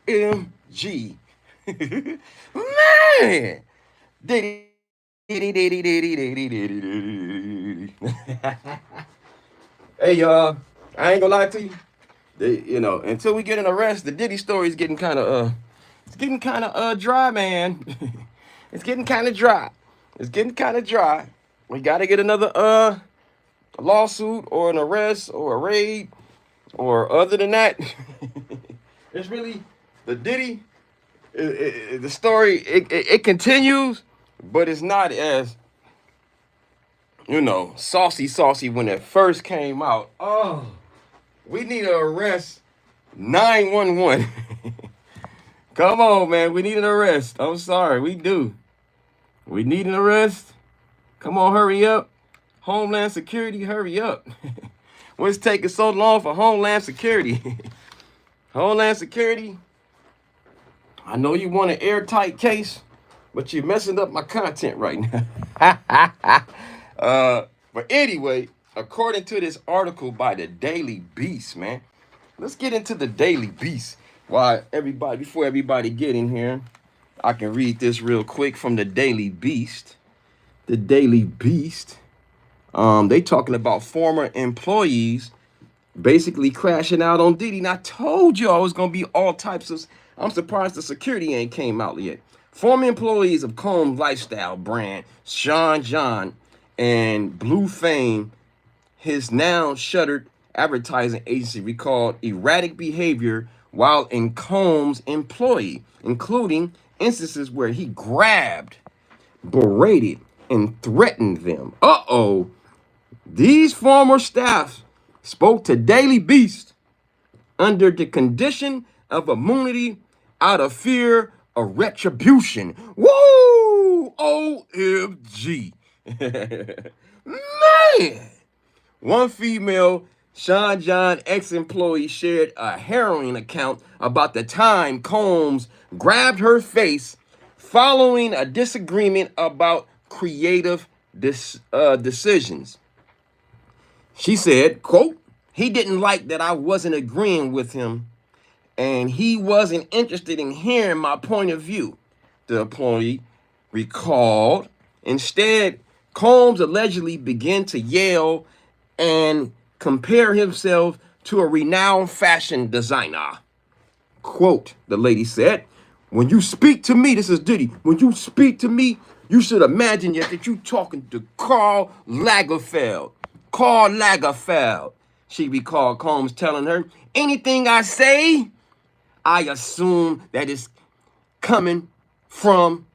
OMG. Man. Diddy, diddy, diddy, diddy, diddy, diddy, diddy. Hey, y'all. I ain't gonna lie to you. Until we get an arrest, the Diddy story is getting kind of it's getting kind of dry, man. It's getting kind of dry. It's getting kind of dry. We got to get another lawsuit or an arrest or a raid, or other than that, it's really the Diddy. The story it continues, but it's not as saucy when it first came out. Oh, we need to arrest 911. Come on, man. We need an arrest. I'm sorry. We do. We need an arrest. Come on, hurry up. Homeland Security, hurry up. What's taking so long for Homeland Security? Homeland Security, I know you want an airtight case, but you're messing up my content right now. But anyway, according to this article by the Daily Beast, man, let's get into the Daily Beast. Before everybody get in here, I can read this real quick from the Daily Beast. The Daily Beast. They talking about former employees basically crashing out on Diddy. And I told you I was gonna be all types of. I'm surprised the security ain't came out yet. Former employees of Combs lifestyle brand Sean John and Blue Fame, his now shuttered advertising agency, recalled erratic behavior while in Combs employee, including instances where he grabbed, berated, and threatened them. These former staff spoke to Daily Beast under the condition of immunity out of fear of retribution. Woo! OMG. Man! One female Sean John ex-employee shared a harrowing account about the time Combs grabbed her face following a disagreement about creative decisions. She said, quote, he didn't like that I wasn't agreeing with him, and he wasn't interested in hearing my point of view, the employee recalled. Instead, Combs allegedly began to yell and compare himself to a renowned fashion designer. Quote, the lady said, when you speak to me, this is Diddy, when you speak to me, you should imagine that you're talking to Karl Lagerfeld. Karl Lagerfeld, she recalled Combs telling her, anything I say, I assume that it's coming from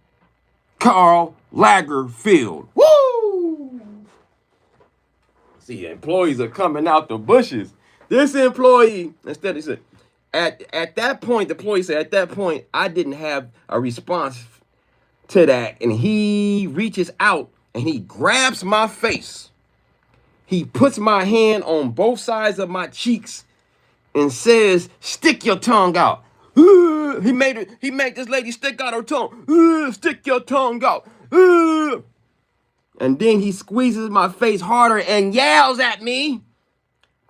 Karl Lagerfeld. Woo! See, employees are coming out the bushes. This employee, instead he said, at that point, the employee said, at that point, I didn't have a response to that. And he reaches out and he grabs my face. He puts my hand on both sides of my cheeks and says, stick your tongue out. He made this lady stick out her tongue. Stick your tongue out. And then he squeezes my face harder and yells at me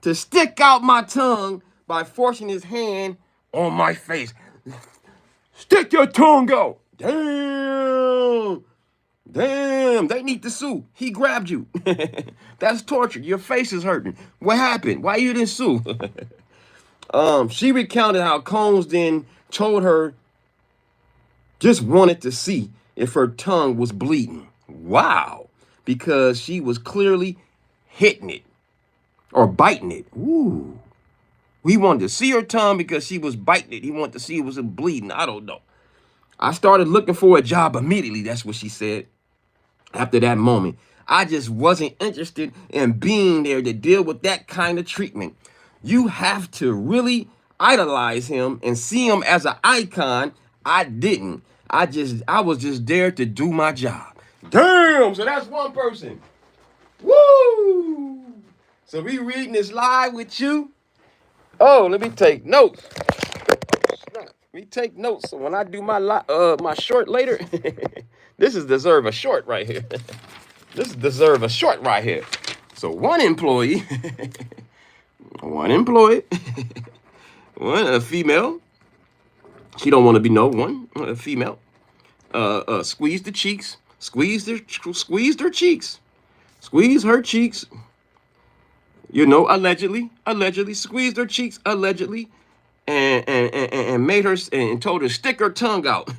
to stick out my tongue by forcing his hand on my face. Stick your tongue out. Damn, they need to sue. He grabbed you. That's torture. Your face is hurting. What happened? Why you didn't sue? She recounted how Combs then told her just wanted to see if her tongue was bleeding. Wow. Because she was clearly hitting it or biting it. Ooh. He wanted to see her tongue because she was biting it. He wanted to see it was bleeding. I don't know. I started looking for a job immediately. That's what she said. After that moment, I just wasn't interested in being there to deal with that kind of treatment. You have to really idolize him and see him as an icon. I didn't. I was just there to do my job. Damn, so that's one person. Woo! So we reading this live with you. Oh, let me take notes. Oh, snap. We take notes so when I do my short later, this is deserve a short right here. This deserve a short right here. So one employee, one a female, She don't want to be no one, female. Squeeze the cheeks, squeeze their cheeks, squeeze her cheeks. You know, allegedly squeezed her cheeks, allegedly, and made her and told her stick her tongue out.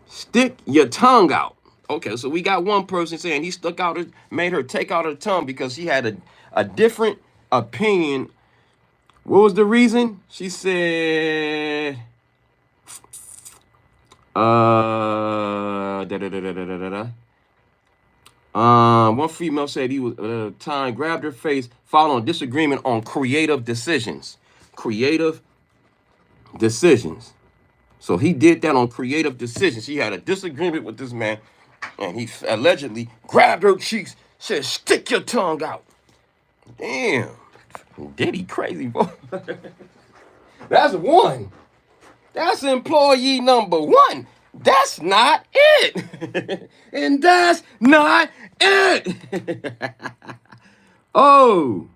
Stick your tongue out. Okay, so we got one person saying he stuck out, made her take out her tongue because she had a different opinion. What was the reason? She said, one female said he was time grabbed her face following disagreement on creative decisions. Creative decisions. So he did that on creative decisions. He had a disagreement with this man, and he allegedly grabbed her cheeks, said, "Stick your tongue out." Damn, Diddy crazy boy. That's one. That's employee number one. That's not it. And that's not it. Oh.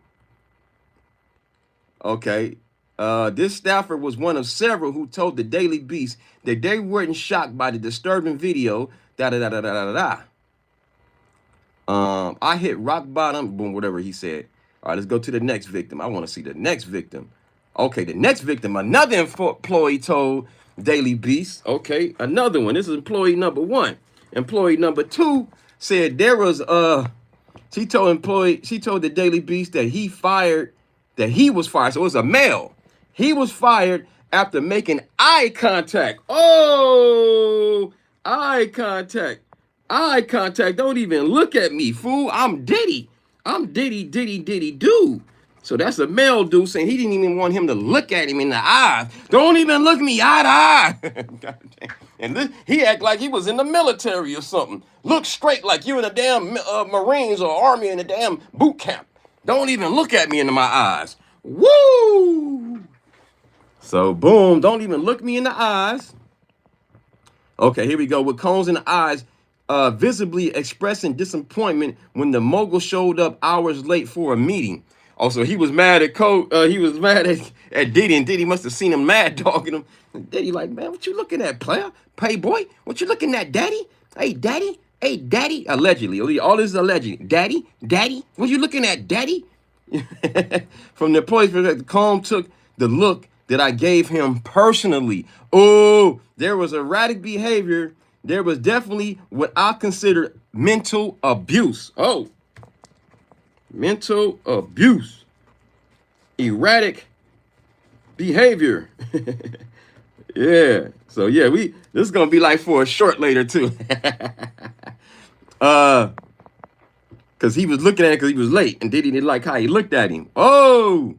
Okay. This staffer was one of several who told the Daily Beast that they weren't shocked by the disturbing video. I hit rock bottom. Boom, whatever he said. All right, let's go to the next victim. I want to see the next victim. Okay, the next victim, another employee told Daily Beast. Okay, another one. This is employee number one. Employee number two said there was she told the Daily Beast that he was fired. So it was a male. He was fired after making eye contact. Oh, eye contact. Eye contact. Don't even look at me, fool. I'm Diddy. I'm Diddy, dude. So that's a male dude saying he didn't even want him to look at him in the eyes. Don't even look me eye to eye. And he act like he was in the military or something. Look straight like you in a damn Marines or Army in a damn boot camp. Don't even look at me into my eyes. Woo! So boom, don't even look me in the eyes. Okay, here we go. With cones in the eyes, visibly expressing disappointment when the mogul showed up hours late for a meeting. Also, he was mad at he was mad at Diddy, and Diddy must have seen him mad dogging him. And Diddy like, man, what you looking at, player? Playboy? What you looking at, daddy? Hey, daddy? Hey, daddy? Allegedly. All this is alleged. Daddy? Daddy? What you looking at, daddy? From the employee's perspective, Combs took the look that I gave him personally. Oh, there was erratic behavior. There was definitely what I consider mental abuse. Oh, mental abuse. Erratic behavior. Yeah. So yeah, this is gonna be like for a short later too. Because he was looking at it because he was late, and Diddy didn't like how he looked at him. Oh,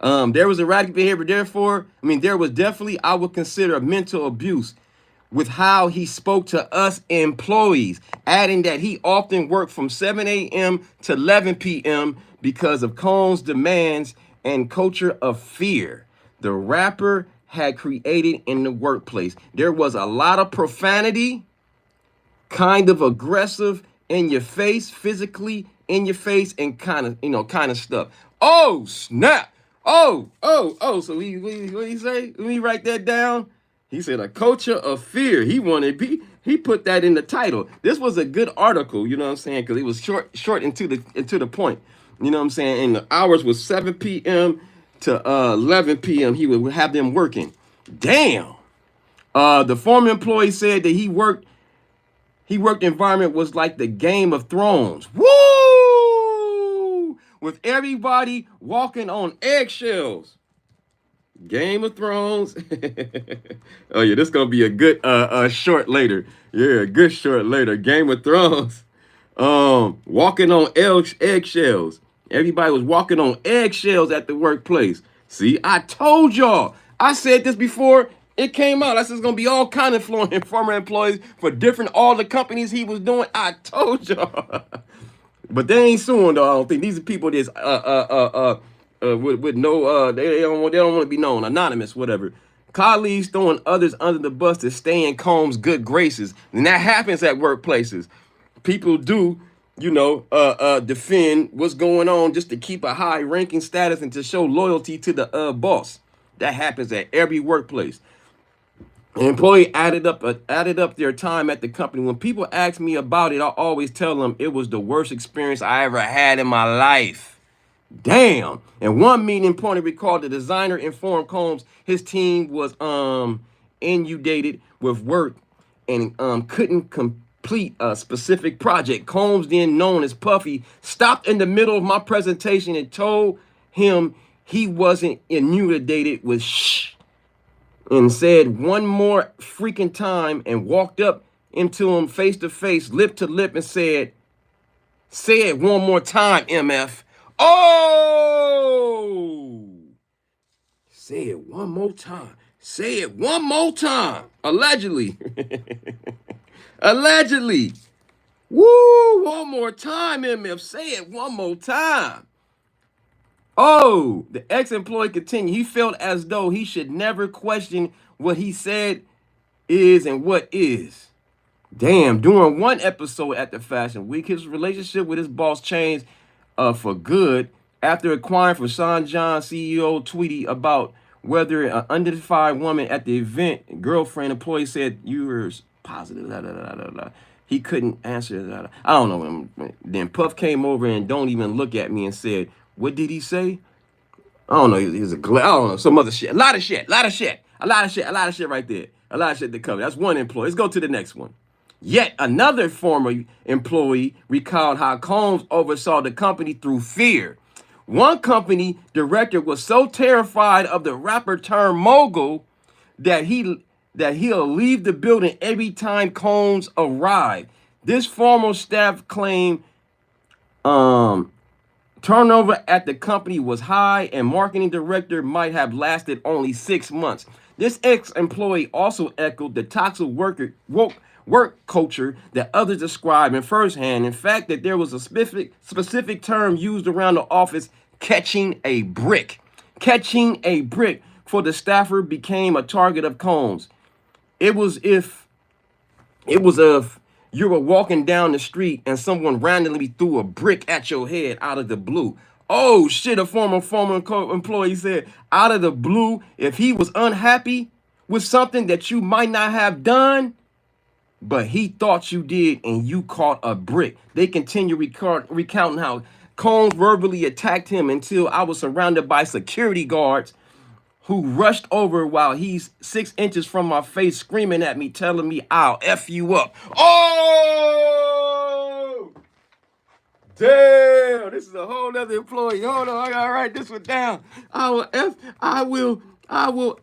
there was erratic behavior. Therefore, there was definitely, I would consider, mental abuse with how he spoke to us employees, adding that he often worked from 7 a.m. to 11 p.m. because of Combs' demands and culture of fear the rapper had created in the workplace. There was a lot of profanity, kind of aggressive, in your face, physically in your face, and kind of stuff. Oh, snap. Oh. So what he say? Let me write that down. He said a culture of fear. He put that in the title. This was a good article, you know what I'm saying? Because it was short and to the point. You know what I'm saying? And the hours was 7 p.m. to 11 p.m. He would have them working. Damn. The former employee said that he worked environment was like the Game of Thrones. Woo! With everybody walking on eggshells. Game of Thrones. Oh yeah, this gonna be a good short later. Yeah, good short later. Game of Thrones. Walking on eggshells. Everybody was walking on eggshells at the workplace. See, I told y'all. I said this before. It came out. I said it's gonna be all kind of former employees for all the companies he was doing. I told y'all. But they ain't suing though. I don't think these are people that's with no they don't want to be known, anonymous, whatever. Colleagues throwing others under the bus to stay in Combs' good graces, and that happens at workplaces. People do, defend what's going on just to keep a high ranking status and to show loyalty to the boss. That happens at every workplace. An employee added up their time at the company. When people ask me about it, I always tell them it was the worst experience I ever had in my life. Damn. And one meeting, employee recalled the designer informed Combs his team was inundated with work and couldn't complete a specific project. Combs, then known as Puffy, stopped in the middle of my presentation and told him he wasn't inundated with shh, and said one more freaking time and walked up into him face to face, lip to lip, and said, "Say it one more time, MF." Oh! Say it one more time. Say it one more time. Allegedly. Allegedly. Woo! One more time, MF. Say it one more time. Oh, the ex-employee continued. He felt as though he should never question what he said is and what is. Damn, during one episode at the Fashion Week, his relationship with his boss changed for good after acquiring from Sean John CEO Tweety about whether an unidentified woman at the event, girlfriend, employee said, "You were positive, da, da, da, da, da." He couldn't answer that. I don't know. Then Puff came over and don't even look at me and said, "What did he say?" I don't know. He was I don't know. Some other shit. A lot of shit right there. A lot of shit to cover. That's one employee. Let's go to the next one. Yet another former employee recalled how Combs oversaw the company through fear. One company director was so terrified of the rapper turned mogul that he'll leave the building every time Combs arrived. This former staff claimed turnover at the company was high and marketing director might have lasted only 6 months. This ex-employee also echoed the toxic work culture that others described in firsthand. In fact, that there was a specific term used around the office, catching a brick. Catching a brick for the staffer became a target of Combs. It was if you were walking down the street and someone randomly threw a brick at your head out of the blue. Oh shit, a former employee said, out of the blue, if he was unhappy with something that you might not have done, but he thought you did and you caught a brick. They continue recounting how Combs verbally attacked him until I was surrounded by security guards who rushed over while he's 6 inches from my face, screaming at me, telling me I'll F you up. Oh! Damn, this is a whole nother employee. Hold on, I gotta write this one down. I will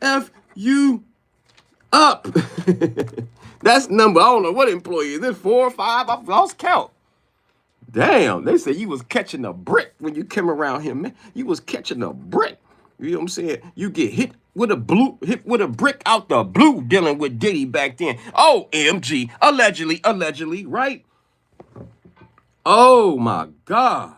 F you up. That's number, I don't know what employee is this, 4 or 5? I've lost count. Damn, they said you was catching a brick when you came around here, man. You was catching a brick. You know what I'm saying? You get hit with a brick out the blue dealing with Diddy back then. Oh, MG. Allegedly, right? Oh my God.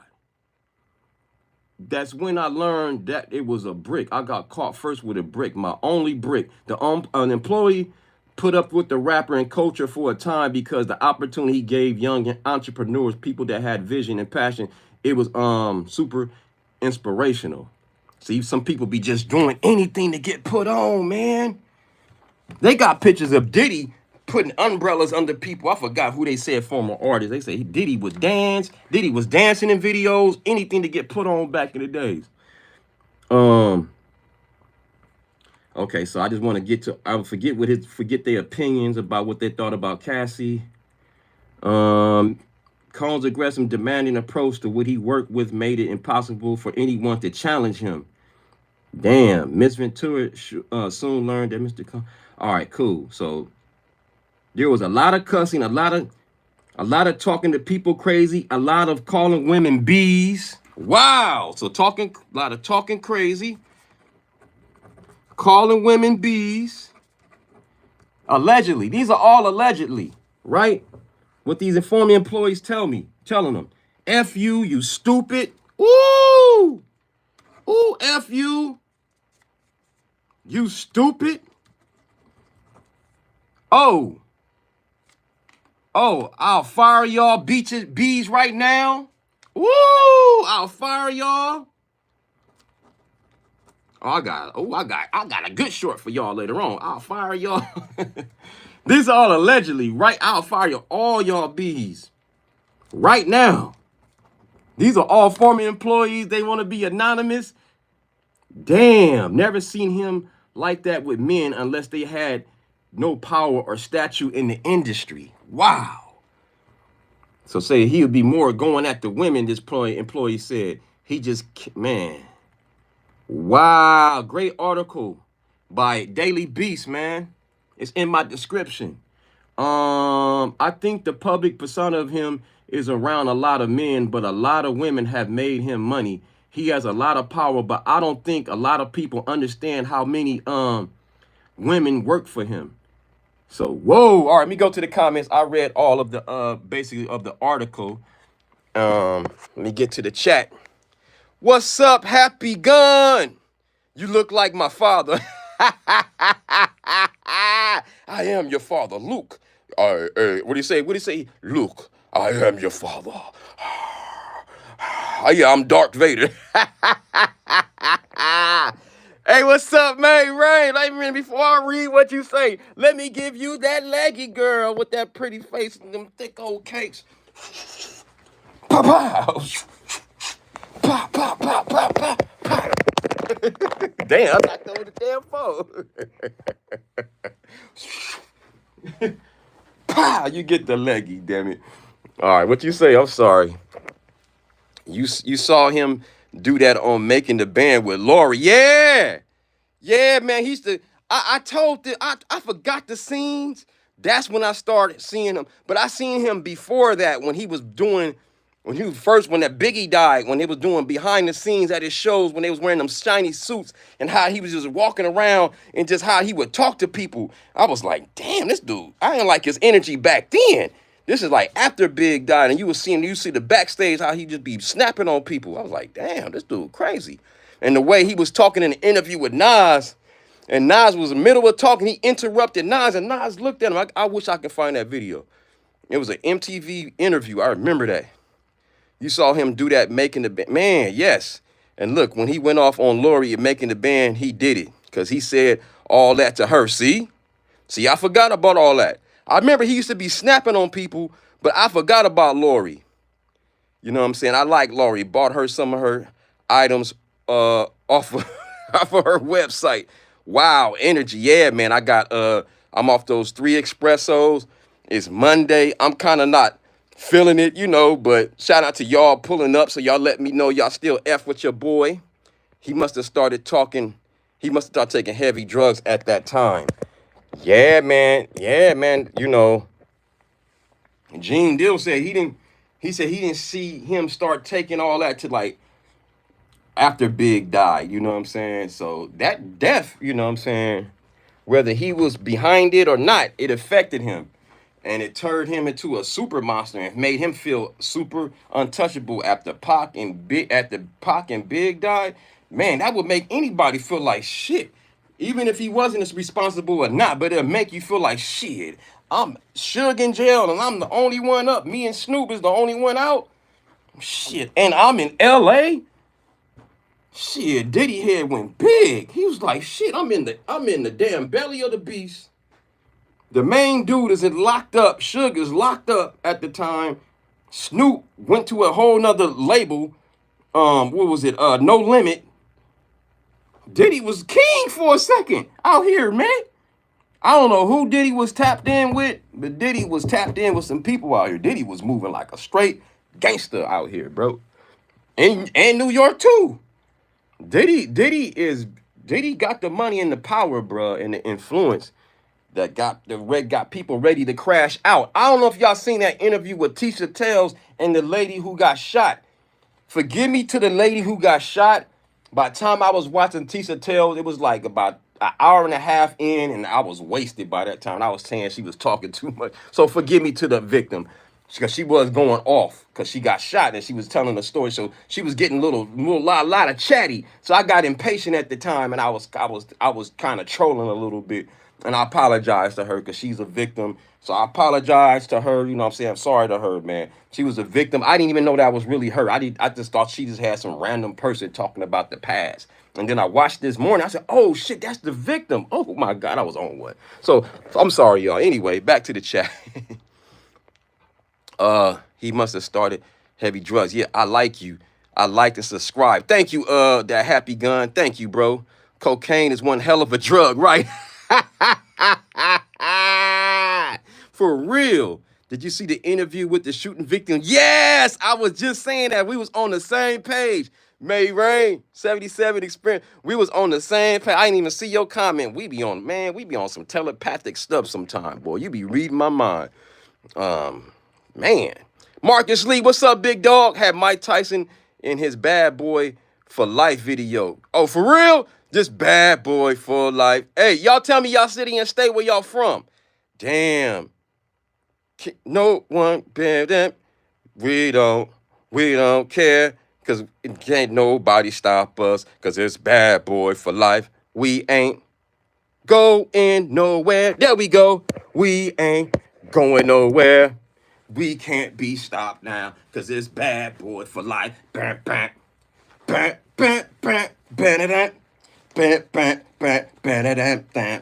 That's when I learned that it was a brick. I got caught first with a brick, my only brick. An employee put up with the rapper and culture for a time because the opportunity he gave young entrepreneurs, people that had vision and passion, it was super inspirational. See, some people be just doing anything to get put on, man. They got pictures of Diddy putting umbrellas under people. I forgot who they said former artists. They say Diddy was dancing in videos, anything to get put on back in the days. Okay, so I just want to get to, I forget their opinions about what they thought about Cassie. Combs' aggressive, demanding approach to what he worked with made it impossible for anyone to challenge him. Damn, Miss Ventura soon learned that Mr. All right, cool. So there was a lot of cussing, a lot of talking to people crazy, a lot of calling women bees. Wow. So a lot of talking crazy, calling women bees. Allegedly. These are all allegedly, right? What these informing employees telling them. F you, you stupid. Ooh. Ooh, F you. You stupid. Oh, I'll fire y'all bees right now. Woo, I'll fire y'all. I got a good short for y'all later on. I'll fire y'all. This all allegedly, right? I'll fire all y'all bees right now. These are all former employees. They want to be anonymous. Damn, never seen him like that with men unless they had no power or stature in the industry. Wow. So say he would be more going at the women, this employee said. He just, man. Wow, great article by Daily Beast, man. It's in my description. I think the public persona of him is around a lot of men, but a lot of women have made him money. He has a lot of power, but I don't think a lot of people understand how many women work for him. So, whoa. All right, let me go to the comments. I read all of the basically of the article. Let me get to the chat. What's up, Happy Gun? You look like my father. I am your father, Luke. What do you say? What do you say? Luke, I am your father. Yeah, I'm Darth Vader. Hey, what's up, man? Rain, before I read what you say, let me give you that leggy girl with that pretty face and them thick old cakes. Pow, pow. Pow, pow, pow, pow, pow, pow. Damn, I knocked over the damn phone. Pow, you get the leggy, damn it. All right, what you say? I'm sorry. You saw him do that on Making the Band with Lori. Yeah, man. I forgot the scenes. That's when I started seeing him. But I seen him before that when that Biggie died, when they was doing behind the scenes at his shows, when they was wearing them shiny suits and how he was just walking around and just how he would talk to people. I was like, damn, this dude, I didn't like his energy back then. This is like after Big died and you see the backstage, how he just be snapping on people. I was like, damn, this dude crazy. And the way he was talking in the interview with Nas, and Nas was in the middle of talking, he interrupted Nas and Nas looked at him. I wish I could find that video. It was an MTV interview. I remember that. You saw him do that Making the Band. Man, yes. And look, when he went off on Lori and Making the Band, he did it. Because he said all that to her. See, I forgot about all that. I remember he used to be snapping on people, but I forgot about Lori. You know what I'm saying? I like Lori. Bought her some of her items off of her website. Wow, energy. Yeah, man. I'm off those 3 espressos. It's Monday. I'm kind of not feeling it, but shout out to y'all pulling up. So y'all let me know y'all still F with your boy. He must have started taking heavy drugs at that time. Yeah, man. Gene Dill said he didn't see him start taking all that to like after Big died, you know what I'm saying? So that death, you know what I'm saying, whether he was behind it or not, it affected him. And it turned him into a super monster and made him feel super untouchable after Pac and Big died. Man, that would make anybody feel like shit. Even if he wasn't as responsible or not, but it'll make you feel like shit. I'm Suge in jail and I'm the only one up. Me and Snoop is the only one out. Shit. And I'm in LA. Shit, Diddy head went big. He was like, shit, I'm in the damn belly of the beast. The main dude is locked up. Suge is locked up at the time. Snoop went to a whole nother label. What was it? No Limit. Diddy was king for a second out here, man. I don't know who Diddy was tapped in with, but Diddy was tapped in with some people out here. Diddy was moving like a straight gangster out here, bro. And New York too. Diddy got the money and the power, bro, and the influence that got people ready to crash out. I don't know if y'all seen that interview with Tisha Tales and the lady who got shot. Forgive me to the lady who got shot. By the time I was watching Tisha Tales, it was like about an hour and a half in, and I was wasted by that time. I was saying she was talking too much. So forgive me to the victim. because she was going off because she got shot and she was telling a story. So she was getting a lot of chatty. So I got impatient at the time, and I was kind of trolling a little bit. And I apologized to her because she's a victim. So I apologized to her. You know what I'm saying? I'm sorry to her, man. She was a victim. I didn't even know that was really her. I just thought she just had some random person talking about the past. And then I watched this morning. I said, oh, shit, that's the victim. Oh, my God, I was on one. So I'm sorry, y'all. Anyway, back to the chat. He must have started heavy drugs. Yeah, I like you. I like and subscribe. Thank you, that happy gun. Thank you, bro. Cocaine is one hell of a drug, right? For real. Did you see the interview with the shooting victim? Yes, I was just saying that. We was on the same page. May Rain, 77 experience. We was on the same page. I didn't even see your comment. We be on some telepathic stuff sometime, boy. You be reading my mind. Man. Marcus Lee, what's up, big dog? Had Mike Tyson in his Bad Boy for Life video. Oh, for real? Just Bad Boy for Life. Hey, y'all tell me y'all city and state where y'all from. Damn. No one better. We don't care. Cause can't nobody stop us. Cause it's Bad Boy for Life. We ain't going nowhere. There we go. We ain't going nowhere. We can't be stopped now, cause it's Bad Boy for Life. Bam, bam, bam, bam, bam, bam, bam, bam, bam, bam, bam.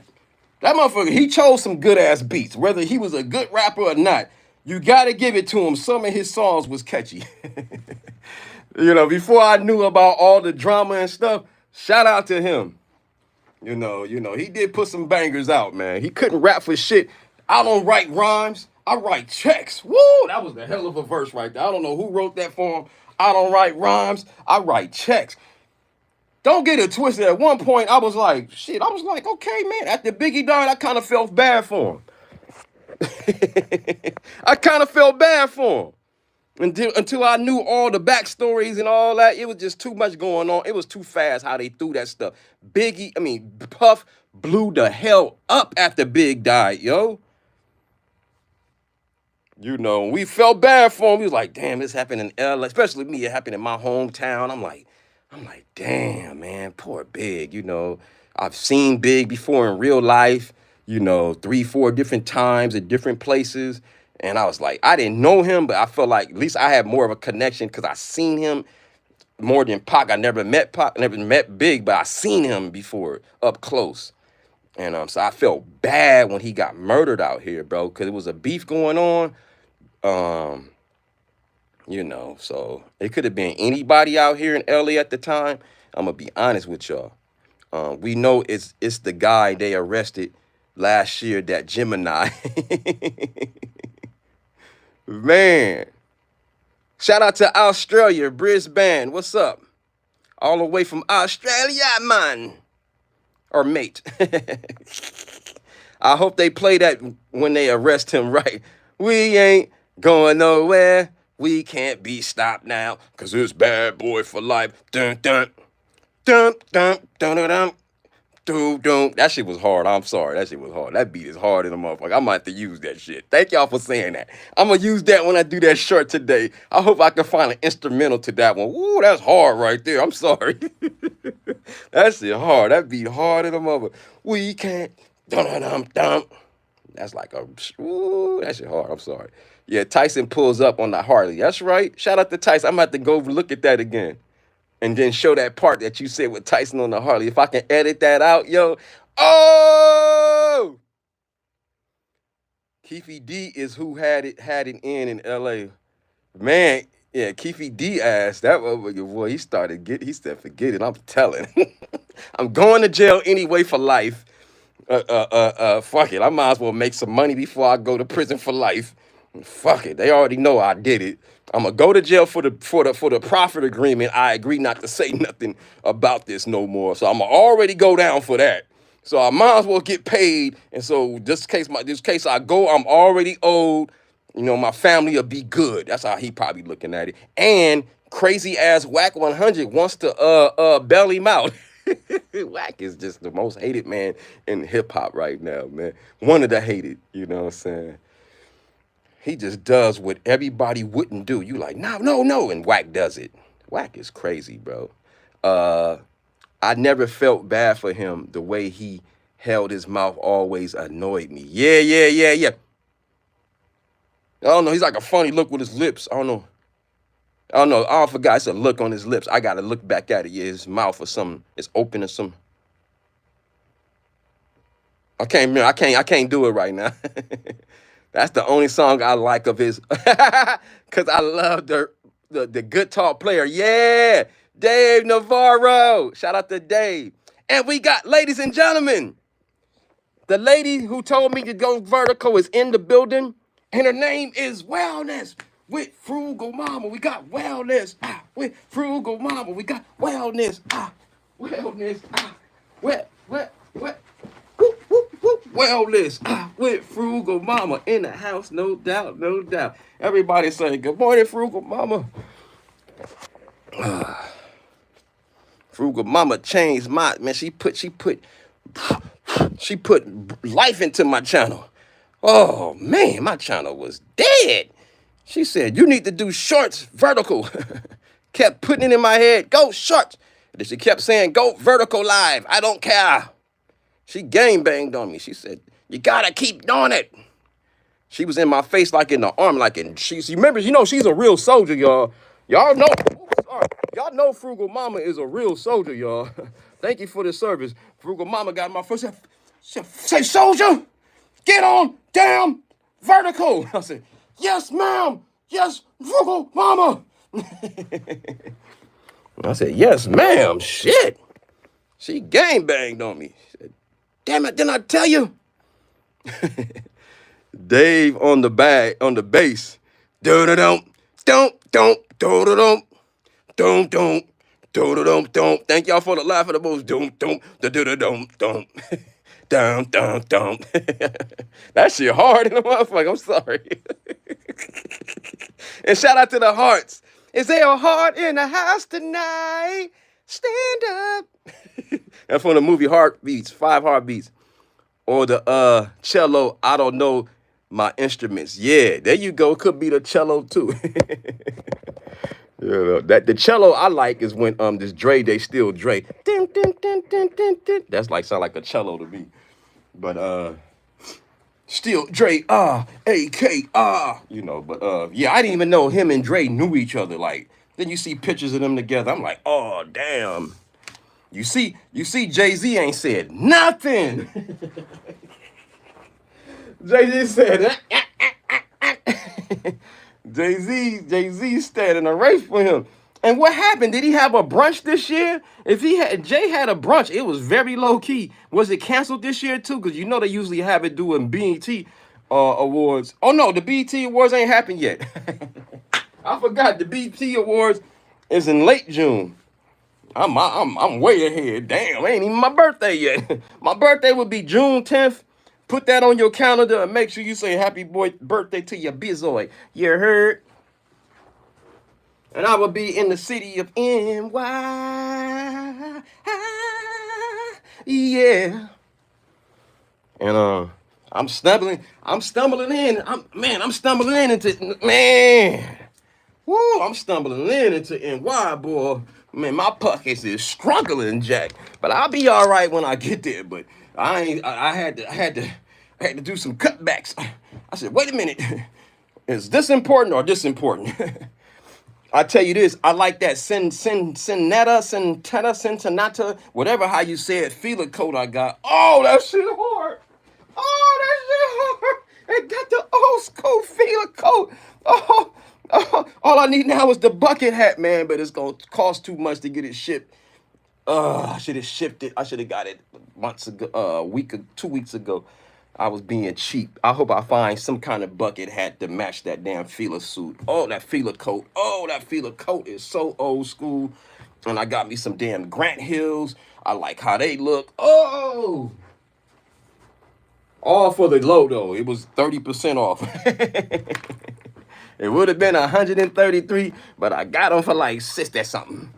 That motherfucker, he chose some good ass beats. Whether he was a good rapper or not, you gotta give it to him. Some of his songs was catchy. You know, before I knew about all the drama and stuff, shout out to him. You know, he did put some bangers out, man. He couldn't rap for shit. I don't write rhymes. I write checks. Woo! That was the hell of a verse right there. I don't know who wrote that for him. I don't write rhymes. I write checks. Don't get it twisted. At one point, I was like, shit. I was like, okay, man. After Biggie died, I kind of felt bad for him. I kind of felt bad for him. Until I knew all the backstories and all that, it was just too much going on. It was too fast how they threw that stuff. Puff blew the hell up after Big died, yo. You know, we felt bad for him. We was like, damn, this happened in LA. Especially me, it happened in my hometown. I'm like, damn, man, poor Big. You know, I've seen Big before in real life, 3-4 different times at different places. And I was like, I didn't know him, but I felt like at least I had more of a connection because I seen him more than Pac. I never met Pac, never met Big, but I seen him before up close. And so I felt bad when he got murdered out here, bro, because it was a beef going on. So it could have been anybody out here in LA at the time. I'm going to be honest with y'all. We know it's the guy they arrested last year, that Gemini. Man. Shout out to Australia, Brisbane. What's up? All the way from Australia, man. Or mate. I hope they play that when they arrest him right. We ain't going nowhere. We can't be stopped now. Cause it's Bad Boy for Life. Dun dun. Dun dun dun dun dun. Dun, dun. That shit was hard. I'm sorry. That shit was hard. That beat is hard in the motherfucker. I might have to use that shit. Thank y'all for saying that. I'm going to use that when I do that short today. I hope I can find an instrumental to that one. Ooh, that's hard right there. I'm sorry. That shit hard. That beat hard in the motherfucker. We can't. Dun dun dun dun. That's like ooh, that shit hard. I'm sorry. Yeah, Tyson pulls up on the Harley. That's right. Shout out to Tyson. I'm about to go look at that again. And then show that part that you said with Tyson on the Harley. If I can edit that out, yo. Oh! Keefe D is who had it in LA. Man, yeah, Keefe D asked that boy. He said, forget it. I'm telling. I'm going to jail anyway for life. Fuck it. I might as well make some money before I go to prison for life. Fuck it. They already know I did it. I'm gonna go to jail for the profit agreement. I agree not to say nothing about this no more. So I'm gonna already go down for that. So I might as well get paid. And so this case I go, I'm already owed. My family will be good. That's how he probably looking at it. And crazy ass Whack 100 wants to bail him out. Whack is just the most hated man in hip hop right now, man. One of the hated, you know what I'm saying? He just does what everybody wouldn't do. You like, no, no, no, and Wack does it. Wack is crazy, bro. I never felt bad for him. The way he held his mouth always annoyed me. Yeah, yeah, yeah, yeah. I don't know. He's like a funny look with his lips. I don't know. I don't know. I forgot. It's a look on his lips. I gotta look back at it. Yeah, his mouth or something. It's open or something. I can't remember. I can't do it right now. That's the only song I like of his. Cause I love the guitar player. Yeah. Dave Navarro. Shout out to Dave. And we got, ladies and gentlemen, the lady who told me to go vertical is in the building. And her name is Wellness with Frugal Mama. We got Wellness with Frugal Mama. We got Wellness Wellness what whoop, whoop, whoop. Wellness with Frugal Mama in the house, no doubt, no doubt. Everybody say good morning, Frugal Mama. Frugal Mama changed my man. She put life into my channel. Oh man, my channel was dead. She said, you need to do shorts vertical. Kept putting it in my head, go shorts. And then she kept saying, go vertical live. I don't care. She gang banged on me. She said, you gotta keep doing it. She was in my face like in the arm, like in she remember, you know, she's a real soldier, y'all. Y'all know, sorry. Y'all know Frugal Mama is a real soldier, y'all. Thank you for the service. Frugal Mama got my first say, soldier, get on down vertical. I said, yes, ma'am. Yes, Frugal Mama. I said, yes, ma'am. Shit. She gang banged on me. She said, damn it, didn't I tell you? Dave on the bass. Do-da-dum, don't, do-da-dum, don't. Thank y'all for the laugh of the most. Don't, do-da-dum, don't. Down. That shit hard in the motherfucker. I'm sorry. And shout out to the hearts. Is there a heart in the house tonight? Stand up. That's from the movie Heartbeats, 5 Heartbeats. Or the cello, I don't know my instruments. Yeah, there you go. Could be the cello too. Yeah, that the cello I like is when this Dre, they still Dre. Din, din, din, din, din, din. That's like sound like a cello to me. But still Dre, AK, you know, but yeah, I didn't even know him and Dre knew each other. Like, then you see pictures of them together. I'm like, oh damn. You see, Jay-Z ain't said nothing. Jay-Z said, Jay-Z standing a race for him. And what happened? Did he have a brunch this year? If Jay had a brunch, it was very low key. Was it canceled this year too? Because you know they usually have it doing BET awards. Oh no, the BET awards ain't happened yet. I forgot the BET awards is in late June. I'm way ahead. Damn, ain't even my birthday yet. My birthday would be June 10th. Put that on your calendar and make sure you say happy birthday to your bizoy. You heard? And I will be in the city of NY. Yeah. And I'm stumbling in. I'm stumbling into NY, boy. Man, my pockets is struggling, Jack. But I'll be all right when I get there. But I had to do some cutbacks. I said, wait a minute. Is this important or this important? I tell you this, I like that Centenata, whatever how you say it, feeler coat I got. Oh, that shit hard. Oh, that shit hard. It got the old school feeler coat. Oh, all I need now is the bucket hat, man, but it's going to cost too much to get it shipped. I should have shipped it. I should have got it months ago, 2 weeks ago. I was being cheap. I hope I find some kind of bucket hat to match that damn feeler suit. Oh, that feeler coat. Oh, that feeler coat is so old school. And I got me some damn Grant Hills. I like how they look. Oh! All for the low, though. It was 30% off. It would have been 133, but I got them for like 60 something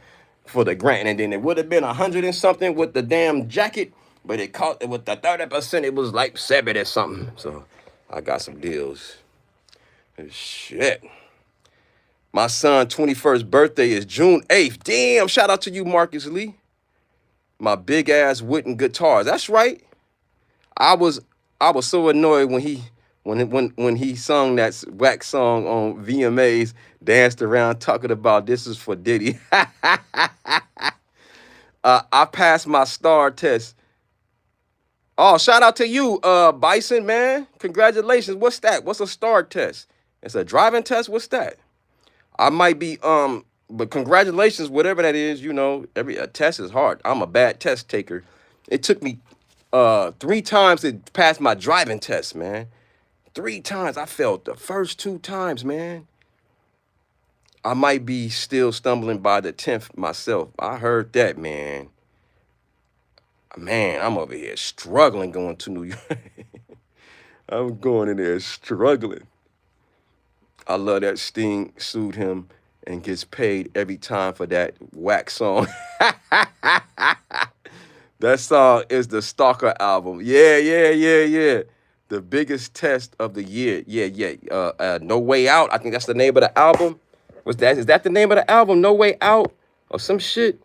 for the Grant. And then it would have been 100 and something with the damn jacket. But it caught with the 30%, it was like 70 something. So I got some deals. Shit. My son's 21st birthday is June 8th. Damn, shout out to you, Marcus Lee. My big ass wooden guitars. That's right. I was so annoyed when he sung that whack song on VMAs, danced around talking about this is for Diddy. I passed my STAR test. Oh, shout out to you, Bison, man. Congratulations. What's that? What's a STAR test? It's a driving test? What's that? I might be, but congratulations, whatever that is, you know, a test is hard. I'm a bad test taker. It took me 3 times to pass my driving test, man. 3 times. I failed the first 2 times, man. I might be still stumbling by the 10th myself. I heard that, man. Man, I'm over here struggling going to New York. I'm going in there struggling. I love that Sting sued him and gets paid every time for that whack song. That song is the Stalker album. Yeah. The biggest test of the year. Yeah. No Way Out. I think that's the name of the album. What's that? Is that the name of the album? No Way Out or some shit?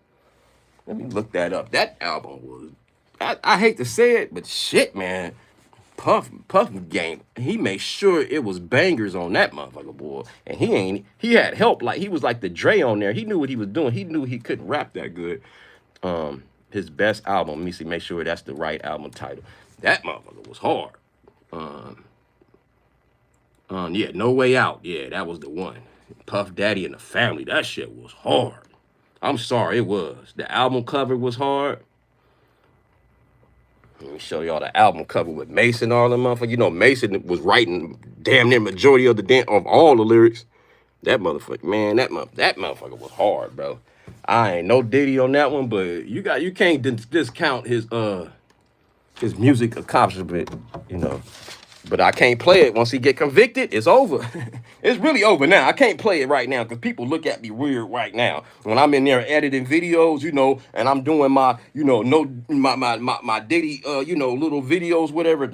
Let me look that up. That album was, I hate to say it, but shit, man. Puff game. He made sure it was bangers on that motherfucker, boy. And he had help. Like, he was like the Dre on there. He knew what he was doing. He knew he couldn't rap that good. His best album. Let me see, make sure that's the right album title. That motherfucker was hard. Yeah, No Way Out. Yeah, that was the one. Puff Daddy and the Family. That shit was hard. I'm sorry, it was. The album cover was hard. Let me show y'all the album cover with Mason, all them motherfuckers. You know, Mason was writing damn near majority of of all the lyrics. That motherfucker, man, that motherfucker was hard, bro. I ain't no Diddy on that one, but you can't discount his music accomplishment, you know. But I can't play it. Once he get convicted, it's over. It's really over now. I can't play it right now because people look at me weird right now. When I'm in there editing videos, you know, and I'm doing my, you know, my Diddy, you know, little videos, whatever.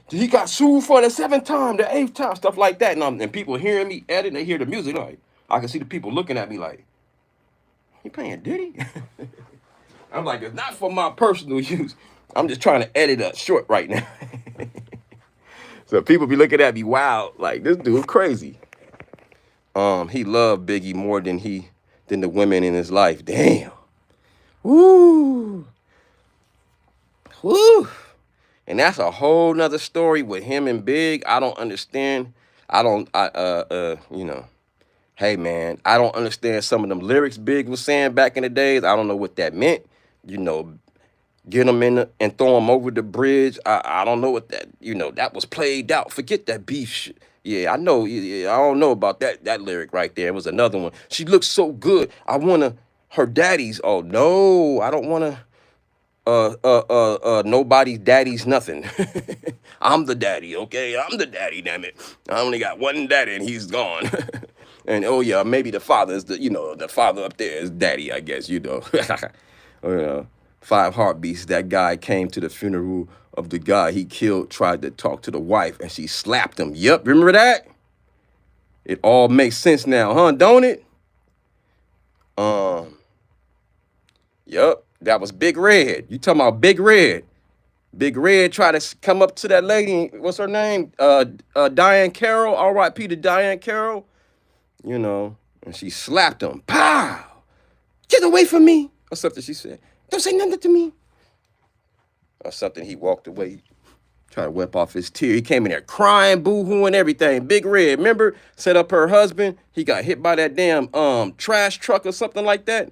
He got sued for the 7th time, the 8th time, stuff like that. And people hearing me edit, they hear the music. Like, I can see the people looking at me like, you playing Diddy? I'm like, it's not for my personal use. I'm just trying to edit a short right now. So people be looking at me wild, like, this dude crazy. He loved Biggie more than the women in his life. Damn. Woo. And that's a whole nother story with him and Big. I don't understand. You know, hey man, I don't understand some of them lyrics Big was saying back in the days. I don't know what that meant. You know, get them in and throw them over the bridge. I don't know what that, you know, that was played out. Forget that beef shit. Yeah, I know. Yeah, I don't know about that lyric right there. It was another one. She looks so good. I want her daddy's. Oh no, I don't want to. Nobody's daddy's nothing. I'm the daddy, okay? I'm the daddy, damn it. I only got one daddy and he's gone. And oh yeah, maybe the father is the father up there is daddy, I guess, you know. You know. 5 Heartbeats, that guy came to the funeral of the guy he killed, tried to talk to the wife, and she slapped him. Yep, remember that? It all makes sense now, huh? Don't it? Yep, that was Big Red. You talking about Big Red. Big Red tried to come up to that lady, what's her name? Diane Carroll, R.I.P. to Diane Carroll. You know, and she slapped him. Pow! Get away from me! Or something she said. Don't say nothing to me. Or something, he walked away, tried to wipe off his tear. He came in there crying, boo-hooing, everything. Big Red, remember? Set up her husband. He got hit by that damn trash truck or something like that.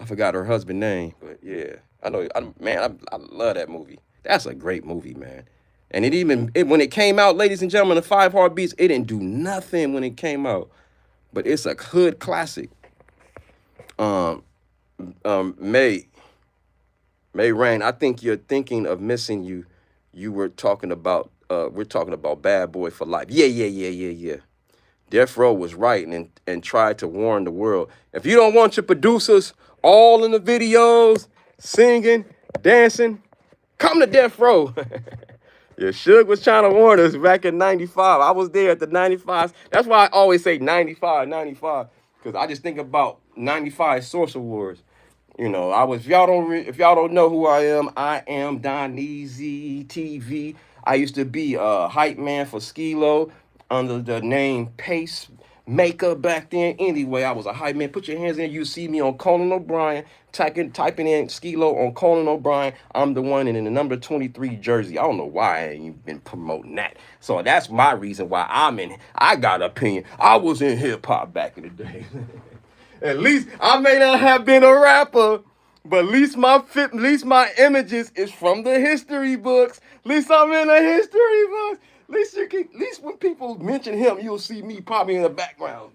I forgot her husband's name, but yeah. I know, I love that movie. That's a great movie, man. And when it came out, ladies and gentlemen, the 5 Heartbeats, it didn't do nothing when it came out. But it's a hood classic. May Rain, I think you're thinking of Missing You. You were talking about, we're talking about Bad Boy for Life. Yeah. Death Row was right and tried to warn the world. If you don't want your producers all in the videos, singing, dancing, come to Death Row. Yeah, Suge was trying to warn us back in 95. I was there at the 95. That's why I always say 95, 95. Because I just think about 95 Source Awards. You know, if y'all don't know who I am Don Easy TV. I used to be a hype man for Skilo under the name Pace Maker back then. Anyway, I was a hype man. Put your hands in, you see me on Conan O'Brien, typing in Skilo on Conan O'Brien. I'm the one in the number 23 jersey. I don't know why I ain't been promoting that. So that's my reason why I got an opinion. I was in hip hop back in the day. At least I may not have been a rapper, but at least my images is from the history books. At least I'm in the history books. At least when people mention him, you'll see me probably in the background.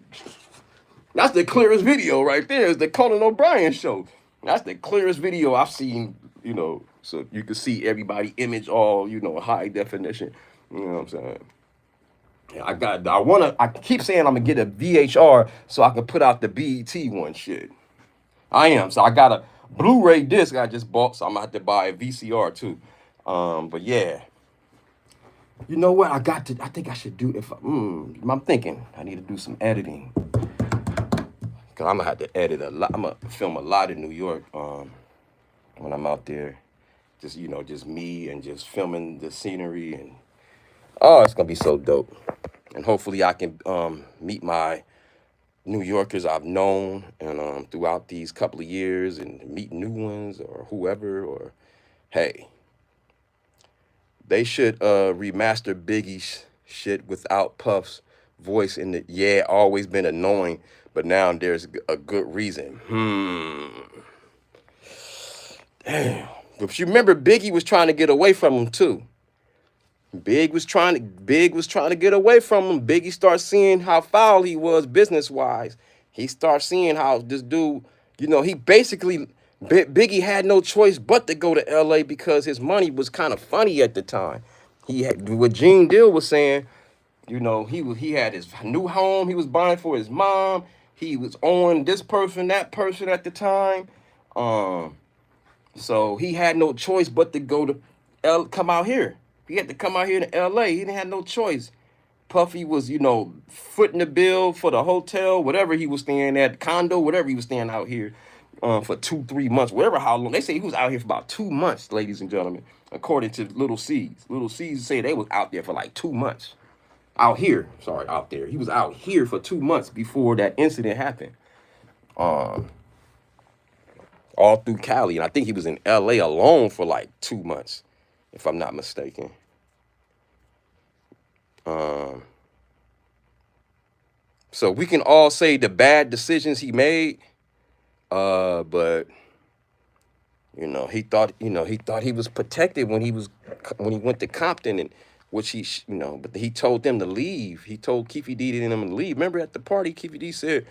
That's the clearest video right there. Is the Conan O'Brien show. That's the clearest video I've seen. You know, so you can see everybody image all high definition. You know what I'm saying? I keep saying I'm gonna get a VHR so I can put out the BET one shit. I am. So I got a Blu-ray disc I just bought, so I'm gonna have to buy a VCR too. But yeah. You know what? I think I should do I'm thinking I need to do some editing. Cause I'm gonna have to edit a lot. I'm gonna film a lot in New York when I'm out there. Just just me and just filming the scenery and it's gonna be so dope. And hopefully I can meet my New Yorkers I've known and throughout these couple of years and meet new ones or whoever. Or hey, they should remaster Biggie's shit without Puff's voice in it. Yeah, always been annoying, but now there's a good reason. Damn. But you remember Biggie was trying to get away from him too. Big was trying to get away from him. Biggie starts seeing how foul he was business-wise. He starts seeing how this dude, he basically, Biggie had no choice but to go to LA because his money was kind of funny at the time. What Gene Deal was saying, he had his new home he was buying for his mom. He was on this person, that person at the time. So he had no choice but to come out here. He had to come out here to LA. He didn't have no choice. Puffy was, footing the bill for the hotel, whatever he was staying at, condo, whatever he was staying out here for 2-3 months, whatever how long. They say he was out here for about 2 months, ladies and gentlemen, according to Little C's. Little C's say they was out there for like 2 months. Out there. He was out here for 2 months before that incident happened. All through Cali. And I think he was in LA alone for like 2 months, if I'm not mistaken. So we can all say the bad decisions he made, but he thought he was protected when he went to Compton, and which but he told them to leave. He told Keefy D and them to leave. Remember at the party, Keefy D said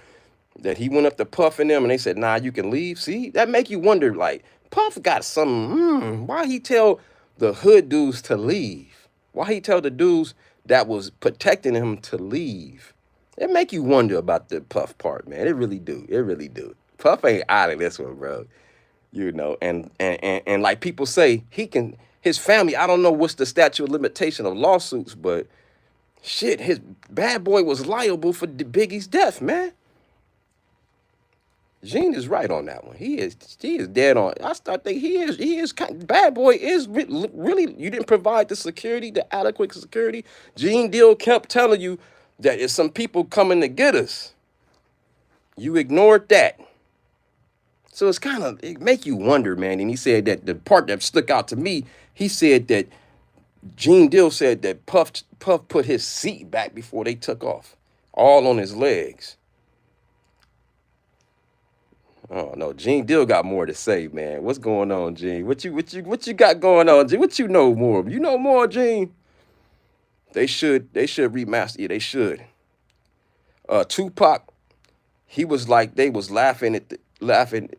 that he went up to Puff and them, and they said, "Nah, you can leave." See, that make you wonder, like, Puff got something. Why he tell the hood dudes to leave? Why he tell the dudes that was protecting him to leave? It make you wonder about the Puff part, man. It really do. It really do. Puff ain't out of this one, bro. And like people say, his family, I don't know what's the statute of limitation of lawsuits, but shit, his bad boy was liable for Biggie's death, man. Gene is right on that one. He is dead on. I start thinking he is bad boy is really, you didn't provide the security, the adequate security. Gene Deal kept telling you that it's some people coming to get us. You ignored that. So it make you wonder, man. And he said that the part that stuck out to me, he said that Gene Deal said that Puff put his seat back before they took off, all on his legs. Oh no, Gene Deal got more to say, man. What's going on, Gene? What you got going on, Gene? What you know more? You know more, Gene? They should remaster. Yeah, they should. Tupac, he was like, they was laughing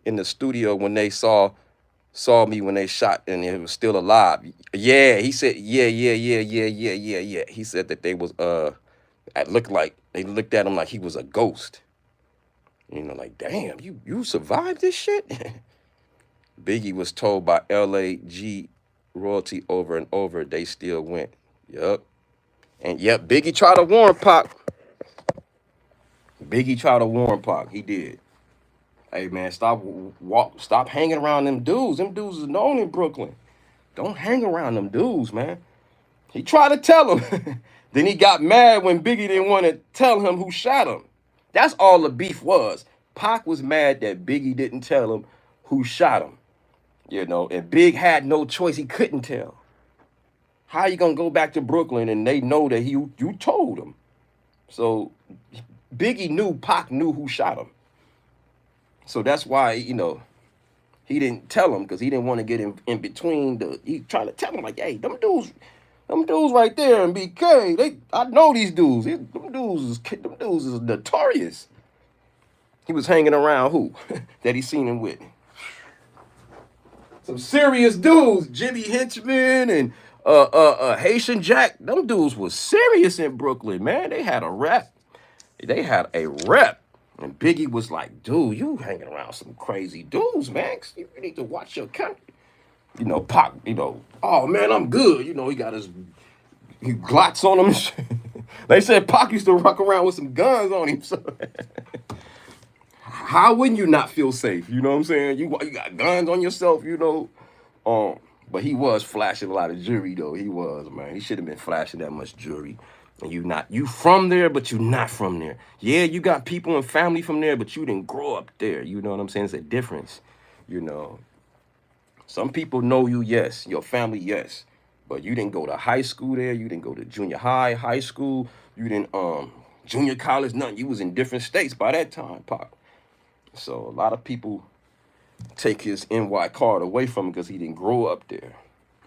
in the studio when they saw me when they shot and it was still alive. Yeah, he said, yeah. He said that they was they looked at him like he was a ghost. Like, damn, you survived this shit? Biggie was told by LAG royalty over and over, they still went. Yep. And yep, Biggie tried to warn Pac. Biggie tried to warn Pac. He did. Hey man, stop hanging around them dudes. Them dudes is known in Brooklyn. Don't hang around them dudes, man. He tried to tell him. Then he got mad when Biggie didn't want to tell him who shot him. That's all the beef was. Pac was mad that Biggie didn't tell him who shot him. You know, and Big had no choice. He couldn't tell. How you gonna go back to Brooklyn and they know that you told him? So Biggie knew Pac knew who shot him. So that's why, you know, he didn't tell him because he didn't want to get in between he trying to tell him like, hey, them dudes right there in BK, I know these dudes. Them dudes is notorious. He was hanging around who? That he seen him with. Some serious dudes, Jimmy Henchman and Haitian Jack. Them dudes was serious in Brooklyn, man. They had a rep. And Biggie was like, dude, you hanging around some crazy dudes, man. You need to watch your country. You know, Pac, you know, oh man, I'm good. You know, he got his glots on him. They said Pac used to rock around with some guns on him. So how wouldn't you not feel safe? You know what I'm saying? You got guns on yourself, you know. But he was flashing a lot of jewelry, though. He was, man. He should have been flashing that much jewelry. And you from there, but you not from there. Yeah, you got people and family from there, but you didn't grow up there. You know what I'm saying? It's a difference, you know. Some people know you, yes. Your family, yes. But you didn't go to high school there. You didn't go to junior high school. You didn't, junior college, nothing. You was in different states by that time, Pac. So a lot of people take his NY card away from him because he didn't grow up there.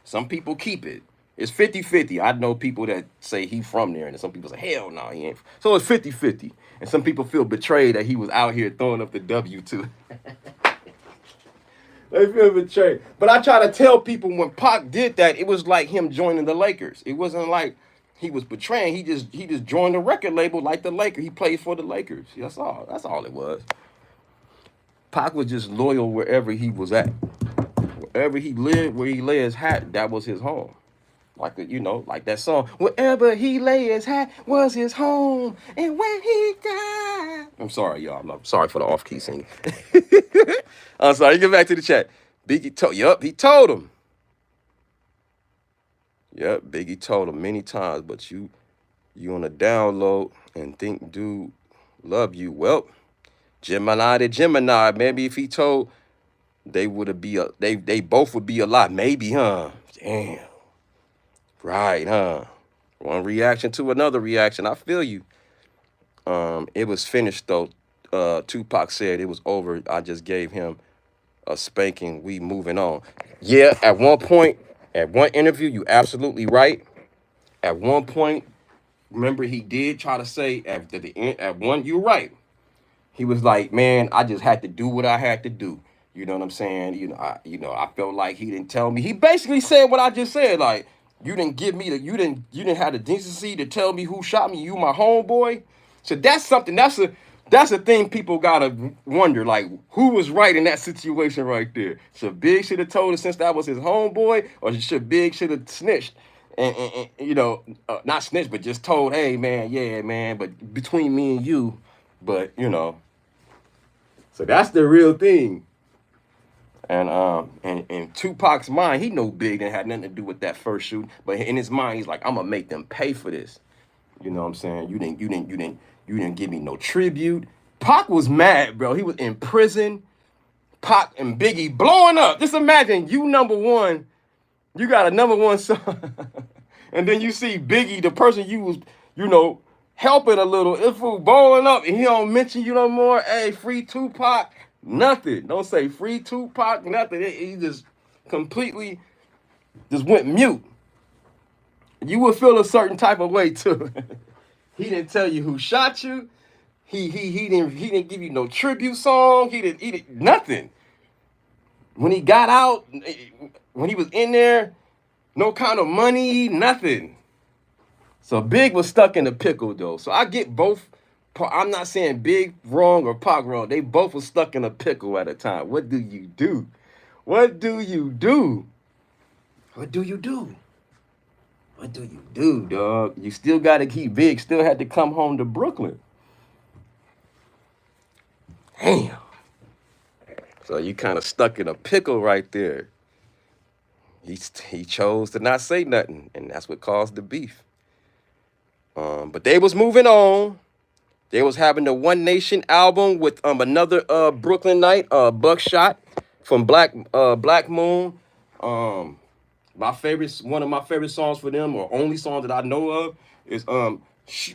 Some people keep it. It's 50-50. I know people that say he from there, and some people say, hell no, he ain't. So it's 50-50. And some people feel betrayed that he was out here throwing up the W too. They feel betrayed. But I try to tell people when Pac did that, it was like him joining the Lakers. It wasn't like he was betraying. He just joined the record label like the Lakers. He played for the Lakers. That's all. That's all it was. Pac was just loyal wherever he was at. Wherever he lived, where he lay his hat, that was his home. Like, you know, like that song, wherever he lay his hat was his home, and when he died. I'm sorry, y'all. I'm sorry for the off-key singing. I'm sorry. Get back to the chat. Biggie he told him. Yep, Biggie told him many times, but you on a download and think dude love you. Well, Gemini to Gemini. Maybe if he told, they both would be alive. Maybe, huh? Damn. Right, huh? One reaction to another reaction. I feel you. It was finished though. Tupac said it was over. I just gave him a spanking. We moving on. Yeah, at one point, at one interview, you absolutely right. At one point, remember he did try to say after the end. At one, you're right. He was like, man, I just had to do what I had to do. You know what I'm saying? I felt like he didn't tell me. He basically said what I just said. Like, you didn't give me you didn't have the decency to tell me who shot me. You my homeboy. So that's something. That's a thing people gotta wonder. Like, who was right in that situation right there? Should Big should have told us since that was his homeboy, or should Big should have snitched? And you know, not snitched, but just told, hey man, yeah man, but between me and you, but you know. So that's the real thing. And in Tupac's mind, he know Big didn't have nothing to do with that first shooting. But in his mind, he's like, I'm gonna make them pay for this. You know what I'm saying? You didn't give me no tribute. Pac was mad, bro. He was in prison. Pac and Biggie blowing up. Just imagine you #1. You got a #1 song. And then you see Biggie, the person you was, helping a little, if fool blowing up and he don't mention you no more. Hey, free Tupac. Nothing. Don't say free Tupac, nothing. He just completely just went mute. You would feel a certain type of way too. He didn't tell you who shot you. He didn't give you no tribute song. He didn't nothing. When he got out, when he was in there, no kind of money, nothing. So Big was stuck in the pickle though. So I get both. I'm not saying Big wrong or Pac wrong. They both were stuck in a pickle at a time. What do you do? What do you do? What do you do? What do you do, dog? You still got to keep big. Still had to come home to Brooklyn. Damn. So you kind of stuck in a pickle right there. He chose to not say nothing, and that's what caused the beef. But they was moving on. They was having the One Nation album with another Brooklynite, Buckshot from Black Moon. One of my favorite songs for them, or only song that I know of, is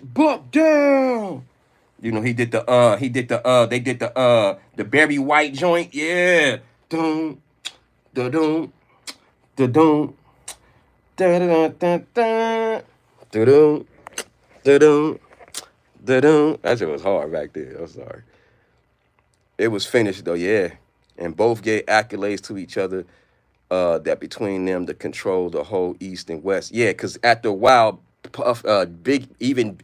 Buck Down. You know, they did the Barry White joint, yeah. Dun, da dun, da dun, da da da da, da dun, da dun, da dun. That shit was hard back there. I'm sorry. It was finished though, yeah. And both gave accolades to each other. That between them to control the whole East and West. Yeah, because after a while, Puff, Big, even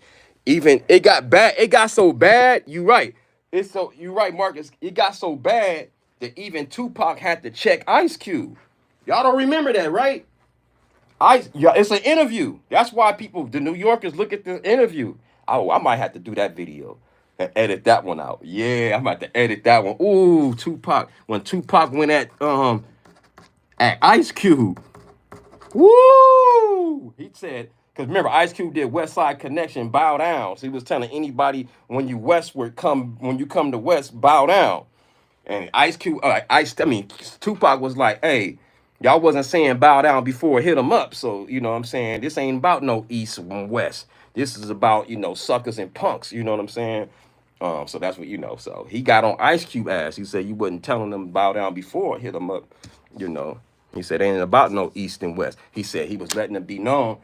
it got bad. It got so bad. You right, Marcus. It got so bad that even Tupac had to check Ice Cube. Y'all don't remember that, right? It's an interview. That's why the New Yorkers look at the interview. Oh, I might have to do that video and edit that one out. Yeah, I'm about to edit that one. Ooh, Tupac. When Tupac went at Ice Cube. Woo! He said, because remember, Ice Cube did West Side Connection, bow down. So he was telling anybody when you come to West, bow down. And Tupac was like, hey, y'all wasn't saying bow down before it hit him up. So, you know what I'm saying? This ain't about no East and West. This is about, suckers and punks. You know what I'm saying? So that's what. So he got on Ice Cube ass. He said you wasn't telling them bow down before it hit him up, He said it ain't about no East and West. He said he was letting them be known.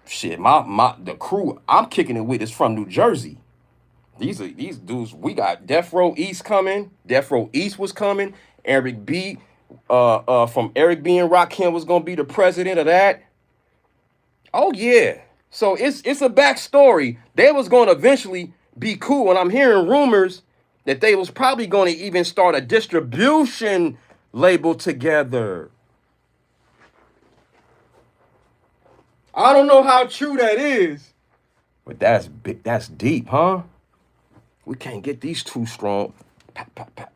Shit, the crew I'm kicking it with is from New Jersey. These dudes. We got Death Row East coming. Death Row East was coming. Eric B. From Eric B. and Rakim was gonna be the president of that. Oh yeah. So it's a backstory. They was gonna eventually be cool, and I'm hearing rumors that they was probably gonna even start a distribution label together. I don't know how true that is, but that's big. That's deep, huh? We can't get these too strong. Pat, pat, pat.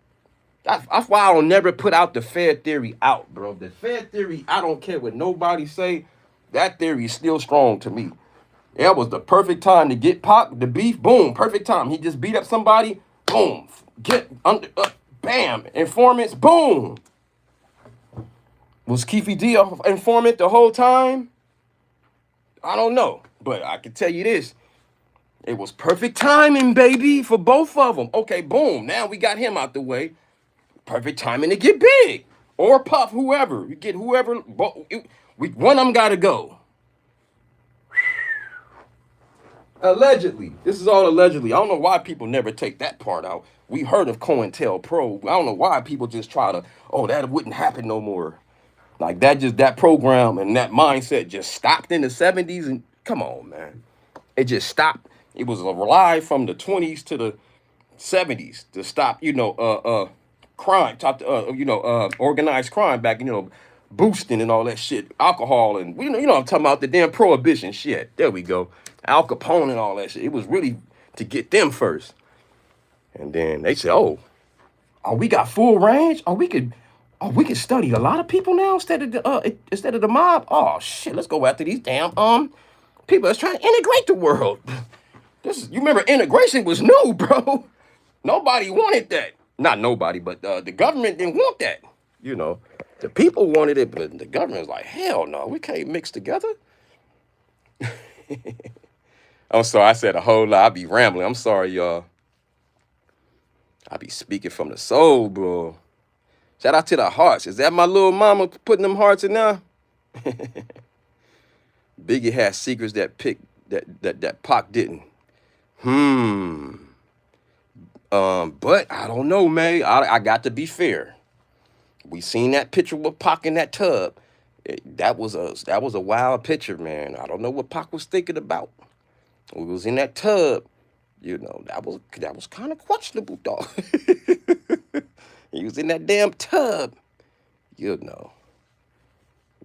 That's why I don't never put out the fair theory out, bro. The fair theory, I don't care what nobody say. That theory is still strong to me. That was the perfect time to get Pac, the beef, boom, perfect time. He just beat up somebody, boom, get under, bam, informants, boom. Was Keefy D an informant the whole time? I don't know, but I can tell you this. It was perfect timing, baby, for both of them. Okay, boom, now we got him out the way. Perfect timing to get big. Or Puff, whoever. You get whoever, one of them got to go. Allegedly. This is all allegedly. I don't know why people never take that part out. We heard of COINTELPRO. I don't know why people just try to, that wouldn't happen no more. Like that program and that mindset just stopped in the 70s. And come on, man. It just stopped. It was a lie from the 20s to the 70s to stop, crime, organized crime back, boosting and all that shit, alcohol and I'm talking about the damn prohibition shit. There we go. Al Capone and all that shit. It was really to get them first. And then they said, we got full range? We could study a lot of people now instead of the mob. Oh shit, let's go after these damn people that's trying to integrate the world. You remember integration was new, bro. Nobody wanted that. Not nobody, but the government didn't want that. The people wanted it, but the government was like, hell no, we can't mix together. I'm sorry, I said a whole lot. I be rambling. I'm sorry, y'all. I be speaking from the soul, bro. Shout out to the hearts. Is that my little mama putting them hearts in there? Biggie had secrets that Pac didn't. But I don't know, man. I got to be fair. We seen that picture with Pac in that tub. That was a wild picture, man. I don't know what Pac was thinking about. We was in that tub. That was kind of questionable, dog. He was in that damn tub.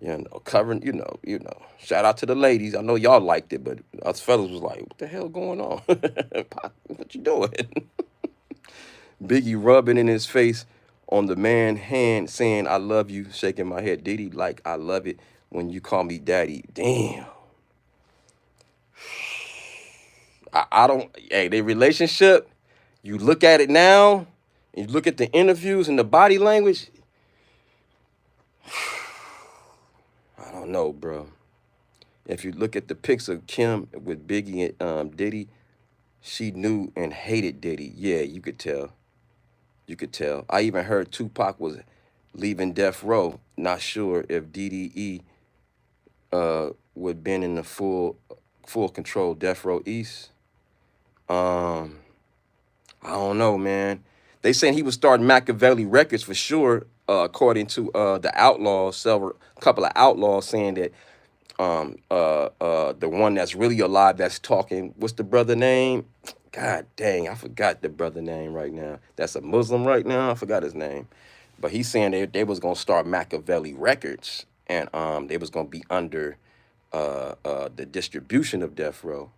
You know, covering, shout out to the ladies. I know y'all liked it, but us fellas was like, what the hell going on? Pac, what you doing? Biggie rubbing in his face on the man hand saying, I love you, shaking my head. Diddy, like, I love it when you call me daddy. Damn. I don't, hey, their relationship, you look at it now, and you look at the interviews and the body language, I don't know, bro. If you look at the pics of Kim with Biggie and Diddy, she knew and hated Diddy. Yeah, you could tell. You could tell. I even heard Tupac was leaving Death Row. Not sure if DDE would been in the full control Death Row East. I don't know, man. They saying he was starting Machiavelli Records for sure, according to the Outlaws, a couple of Outlaws saying that the one that's really alive that's talking, what's the brother name? God dang, I forgot the brother name right now. That's a Muslim right now. I forgot his name. But he's saying they was gonna start Machiavelli Records, and they was gonna be under the distribution of Death Row.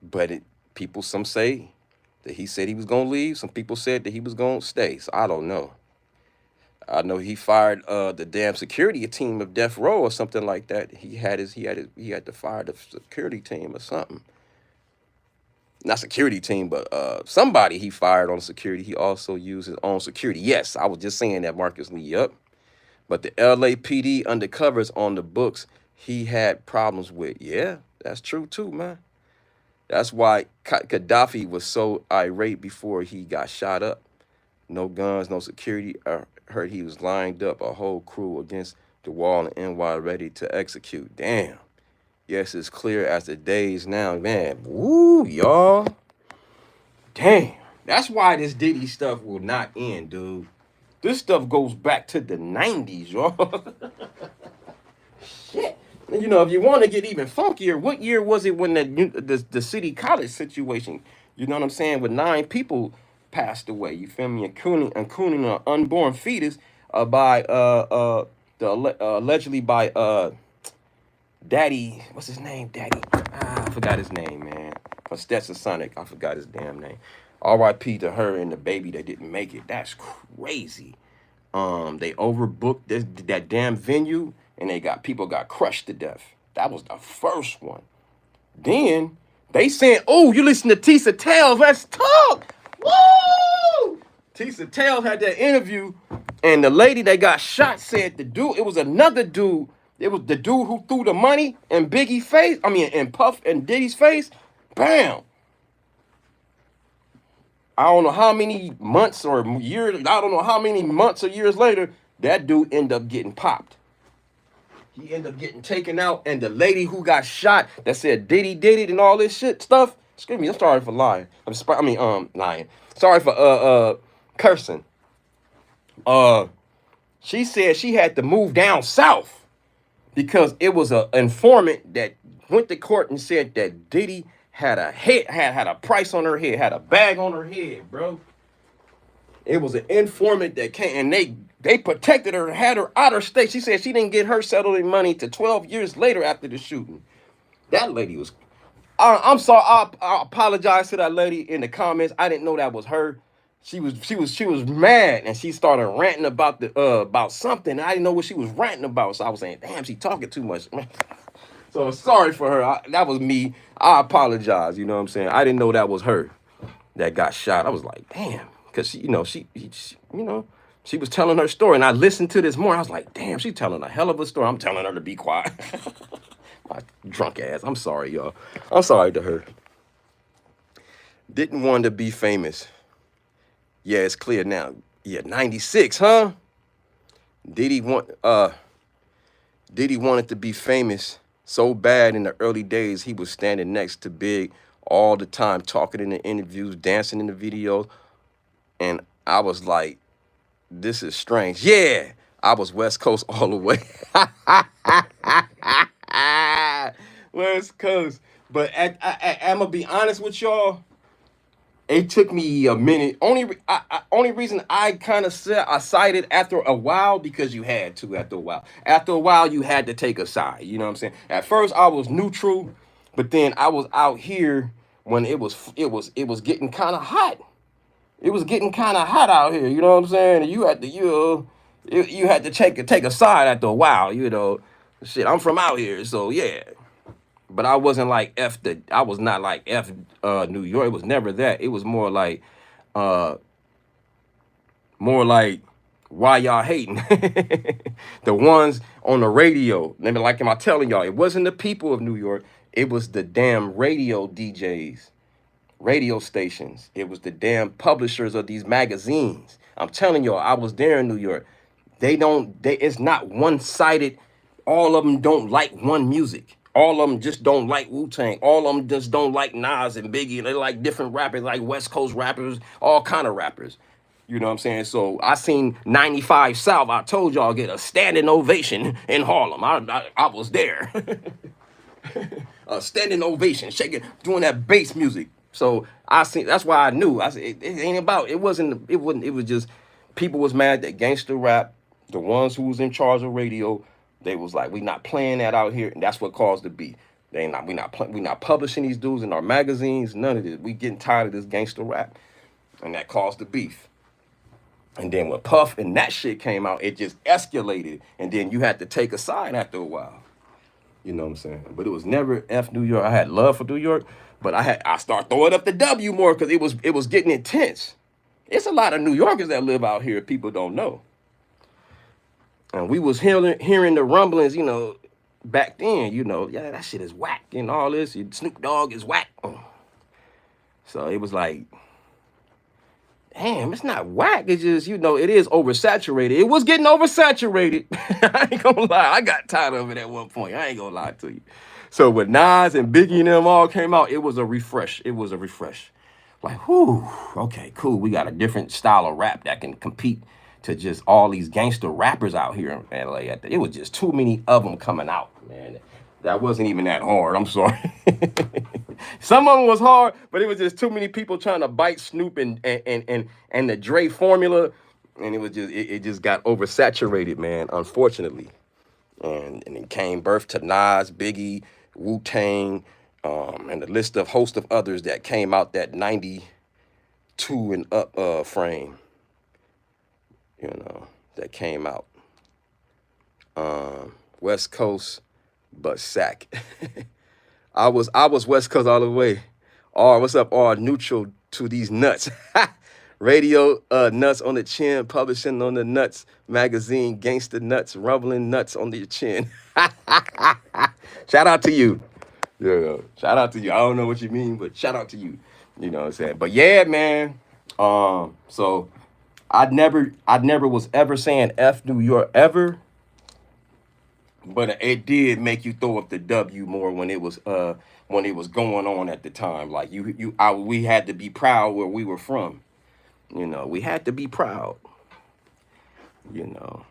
But people, some say that he said he was gonna leave. Some people said that he was gonna stay. So I don't know. I know he fired the damn security team of Death Row or something like that. He had to fire the security team or something. Not security team, but somebody he fired on security. He also used his own security. Yes, I was just saying that, Marcus Lee. Yep. But the LAPD undercovers on the books he had problems with. Yeah, that's true too, man. That's why Gaddafi was so irate before he got shot up. No guns, no security. I heard he was lined up a whole crew against the wall in NY ready to execute. Damn. Yes, it's clear as the days now, man. Woo, y'all. Damn. That's why this Diddy stuff will not end, dude. This stuff goes back to the 90s, y'all. Shit. You know, if you want to get even funkier, what year was it when the city college situation, you know what I'm saying, with 9 people passed away, you feel me, including an unborn fetus by allegedly by Daddy, what's his name? Daddy. I forgot his name, man. Stetson Sonic. I forgot his damn name. R.I.P. to her and the baby that didn't make it. That's crazy. They overbooked that damn venue, and people got crushed to death. That was the first one. Then they said, "Oh, you listen to Tisa Tales? Let's talk." Woo! Tisa Tales had that interview, and the lady that got shot said it was another dude. It was the dude who threw the money in Biggie's face. I mean, in Puff and Diddy's face. Bam. I don't know how many months or years. I don't know how many months or years later that dude ended up getting popped. He ended up getting taken out, and the lady who got shot that said Diddy did it and all this shit stuff. Excuse me, I'm sorry for lying. Lying. Sorry for cursing. She said she had to move down south because it was an informant that went to court and said that Diddy had a price on her head, had a bag on her head, bro. It was an informant that came, and they protected her, had her out of state. She said she didn't get her settlement money to 12 years later after the shooting. That lady was, I'm sorry, I apologize to that lady in the comments. I didn't know that was her. She was mad, and she started ranting about something. I didn't know what she was ranting about, so I was saying, damn, she talking too much. So sorry for her. That was me. I apologize. You know what I'm saying? I didn't know that was her that got shot. I was like, damn, because she was telling her story, and I listened to this more. I was like, damn, she's telling a hell of a story. I'm telling her to be quiet. My drunk ass. I'm sorry, y'all. I'm sorry to her. Didn't want to be famous. Yeah, it's clear now. Yeah, 96, huh? Diddy wanted to be famous so bad in the early days. He was standing next to Big all the time, talking in the interviews, dancing in the videos. And I was like, this is strange. Yeah, I was West Coast all the way. West Coast. But I'm going to be honest with y'all. it took me a minute. Only reason I kind of said I sided after a while, because you had to after a while. After a while, you had to take a side. You know what I'm saying? At first, I was neutral, but then I was out here when it was getting kind of hot. It was getting kind of hot out here. You know what I'm saying? And you had to you had to take a side after a while. You know, shit. I'm from out here, so yeah. But I wasn't like I was not like New York. It was never that. It was uh more like why y'all hating? The ones on the radio. Maybe like am I telling y'all, it wasn't the people of New York, it was the damn radio DJs, radio stations. It was the damn publishers of these magazines. I'm telling y'all, I was there in New York. It's not one-sided. All of them don't like one music. All of them just don't like Wu-Tang. All of them just don't like Nas and Biggie. They like different rappers, like West Coast rappers, all kind of rappers. You know what I'm saying? So I seen 95 South. I told y'all get a standing ovation in Harlem. I was there. A standing ovation, shaking, doing that bass music. So I seen. That's why I knew. I said it ain't about. It wasn't. It wasn't. It was just people was mad that gangster rap, the ones who was in charge of radio, they was like, we not playing that out here, and that's what caused the beef. We not publishing these dudes in our magazines. None of this. We getting tired of this gangster rap, and that caused the beef. And then when Puff and that shit came out, it just escalated, and then you had to take a side after a while. You know what I'm saying? But it was never F New York. I had love for New York, but I started throwing up the W more because it was getting intense. It's a lot of New Yorkers that live out here people don't know. And we was hearing the rumblings, you know, back then, you know, yeah, that shit is whack and all this. Snoop Dogg is whack. So it was like, damn, it's not whack. It's just, you know, it is oversaturated. It was getting oversaturated. I ain't gonna lie. I got tired of it at one point. I ain't gonna lie to you. So when Nas and Biggie and them all came out, it was a refresh. It was a refresh. Like, whew, okay, cool. We got a different style of rap that can compete to just all these gangster rappers out here in LA. It was just too many of them coming out, man. That wasn't even that hard. I'm sorry. Some of them was hard, but it was just too many people trying to bite Snoop and the Dre formula, and it just got oversaturated, man. Unfortunately, and it came birth to Nas, Biggie, Wu-Tang, and a list of host of others that came out that 92 and up frame. You know, that came out. West Coast, but sack. I was West Coast all the way. What's up, all neutral to these nuts. Radio nuts on the chin, publishing on the nuts, magazine, gangster nuts, rumbling nuts on the chin. Shout out to you. Yeah, shout out to you. I don't know what you mean, but shout out to you. You know what I'm saying? But yeah, man. So I never was ever saying F New York ever. But it did make you throw up the W more when it was going on at the time. Like we had to be proud where we were from. You know, we had to be proud. You know,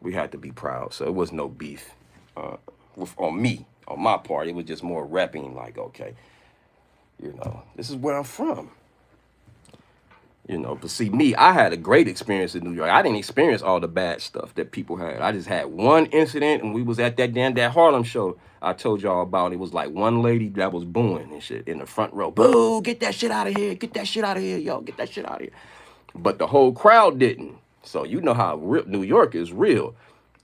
we had to be proud. So it was no beef on me, on my part. It was just more repping. Like, okay, you know, this is where I'm from. You know, but see, me, I had a great experience in New York. I didn't experience all the bad stuff that people had. I just had one incident, and we was at that Harlem show I told y'all about. It was like one lady that was booing and shit in the front row. Boo, get that shit out of here. Get that shit out of here, yo. Get that shit out of here. But the whole crowd didn't. So you know how New York is real.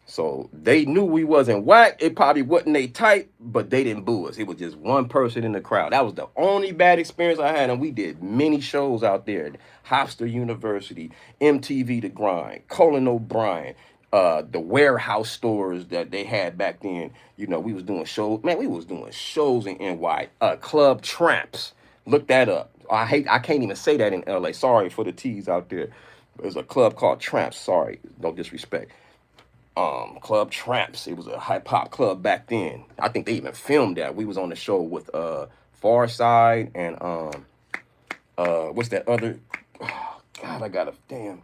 So they knew we wasn't whack. It probably wasn't they type, but they didn't boo us. It was just one person in the crowd. That was the only bad experience I had. And we did many shows out there. Hofstra University, MTV The Grind, Colin O'Brien, the warehouse stores that they had back then. You know, we was doing shows. Man, we was doing shows in NY. Club Tramps. Look that up. I can't even say that in LA. Sorry for the T's out there. There's a club called Tramps. Sorry, no disrespect. Club Tramps. It was a hip hop club back then. I think they even filmed that. We was on the show with Farside and what's that other? Oh, God, I got a damn.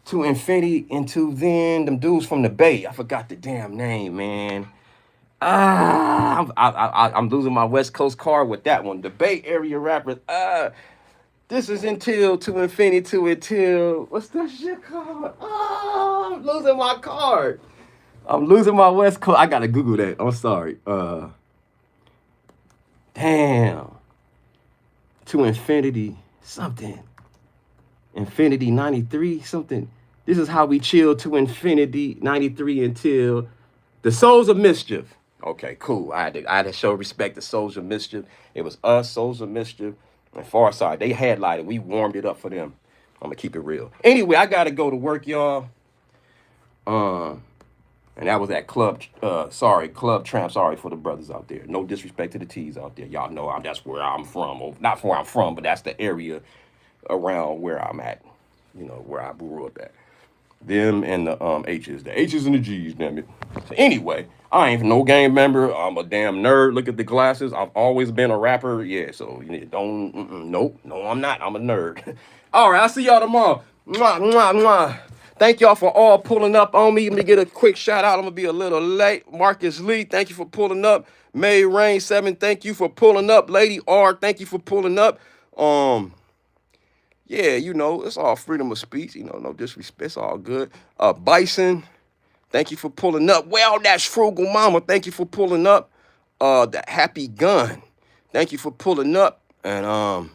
To Infinity, into then them dudes from the Bay. I forgot the damn name, man. I'm losing my West Coast card with that one. The Bay Area rappers. This is until to infinity to until what's that shit called? I'm losing my card. I'm losing my West Coast. I gotta Google that. I'm sorry. Damn. To infinity something. Infinity 93 something. This is how we chill to infinity 93 until the Souls of Mischief. Okay, cool. I had to show respect to Souls of Mischief. It was us, Souls of Mischief, and Farside. They headlighted. We warmed it up for them. I'm gonna keep it real. Anyway, I gotta go to work, y'all. And that was at Club Tramp. Sorry for the brothers out there. No disrespect to the T's out there. Y'all know that's where I'm from. Or not where I'm from, but that's the area around where I'm at. You know, where I grew up at. Them and the H's. The H's and the G's, damn it. So anyway, I ain't no gang member. I'm a damn nerd. Look at the glasses. I've always been a rapper. Yeah, so you don't, nope. No, I'm not. I'm a nerd. All right, I'll see y'all tomorrow. Mwah, mwah, mwah. Thank y'all for all pulling up on me. Let me get a quick shout out. I'm going to be a little late. Marcus Lee, thank you for pulling up. May Rain 7, thank you for pulling up. Lady R, thank you for pulling up. Yeah, you know, it's all freedom of speech. You know, no disrespect. It's all good. Bison, thank you for pulling up. Well, that's Frugal Mama. Thank you for pulling up. The Happy Gun, thank you for pulling up. And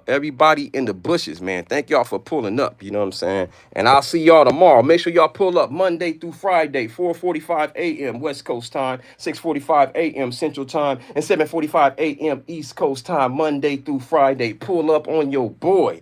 everybody in the bushes, man, thank y'all for pulling up. You know what I'm saying? And I'll see y'all tomorrow. Make sure y'all pull up Monday through Friday, 4:45 a.m. West Coast time, 6:45 a.m. Central time, and 7:45 a.m. East Coast time, Monday through Friday. Pull up on your boy.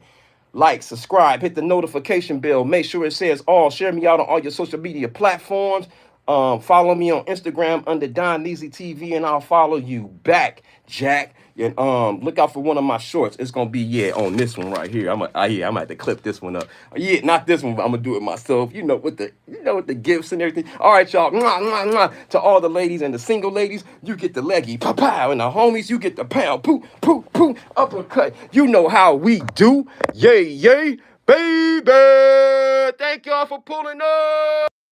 Like, subscribe, hit the notification bell. Make sure it says all. Share me out on all your social media platforms. Follow me on Instagram under Don Neasy TV, and I'll follow you back, Jack. And look out for one of my shorts. It's gonna be on this one right here. I'm gonna have to clip this one up. Yeah, not this one, but I'm gonna do it myself. You know, with the gifts and everything. All right, y'all. Mwah, mwah, mwah. To all the ladies and the single ladies, you get the leggy, pow pow, and the homies, you get the pow, poo poo poo, uppercut. You know how we do. Yay, yay, baby. Thank y'all for pulling up.